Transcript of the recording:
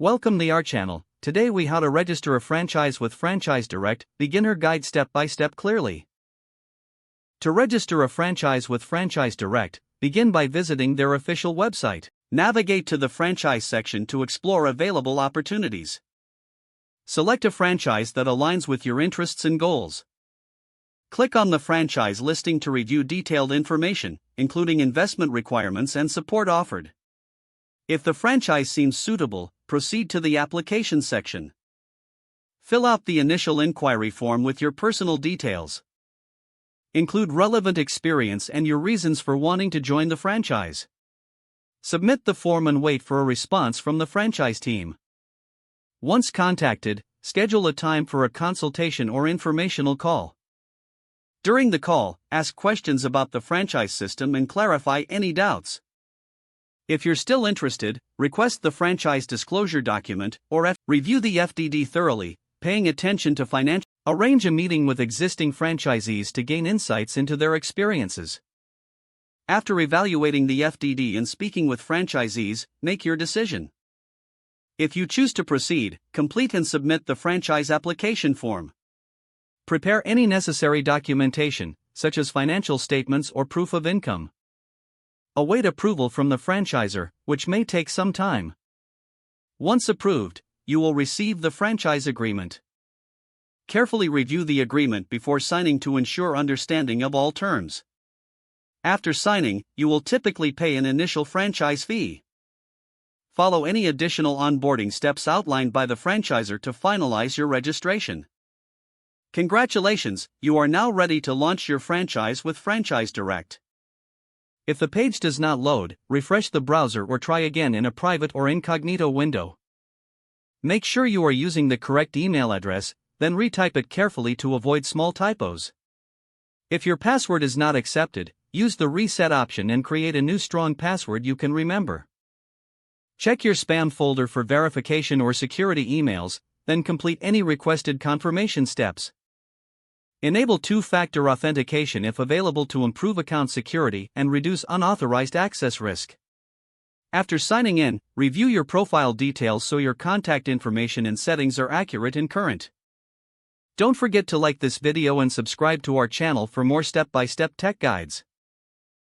Welcome to our channel. Today we how to register a franchise with Franchise Direct, beginner guide step by step clearly. To register a franchise with Franchise Direct, begin by visiting their official website. Navigate to the franchise section to explore available opportunities. Select a franchise that aligns with your interests and goals. Click on the franchise listing to review detailed information, including investment requirements and support offered. If the franchise seems suitable, proceed to the application section. Fill out the initial inquiry form with your personal details. Include relevant experience and your reasons for wanting to join the franchise. Submit the form and wait for a response from the franchise team. Once contacted, schedule a time for a consultation or informational call. During the call, ask questions about the franchise system and clarify any doubts. If you're still interested, request the franchise disclosure document or review the FDD thoroughly, paying attention to financial. Arrange a meeting with existing franchisees to gain insights into their experiences. After evaluating the FDD and speaking with franchisees, make your decision. If you choose to proceed, complete and submit the franchise application form. Prepare any necessary documentation, such as financial statements or proof of income. Await approval from the franchisor, which may take some time. Once approved, you will receive the franchise agreement. Carefully review the agreement before signing to ensure understanding of all terms. After signing, you will typically pay an initial franchise fee. Follow any additional onboarding steps outlined by the franchisor to finalize your registration. Congratulations, you are now ready to launch your franchise with Franchise Direct. If the page does not load, refresh the browser or try again in a private or incognito window. Make sure you are using the correct email address, then retype it carefully to avoid small typos. If your password is not accepted, use the reset option and create a new strong password you can remember. Check your spam folder for verification or security emails, then complete any requested confirmation steps. Enable two-factor authentication if available to improve account security and reduce unauthorized access risk. After signing in, review your profile details so your contact information and settings are accurate and current. Don't forget to like this video and subscribe to our channel for more step-by-step tech guides.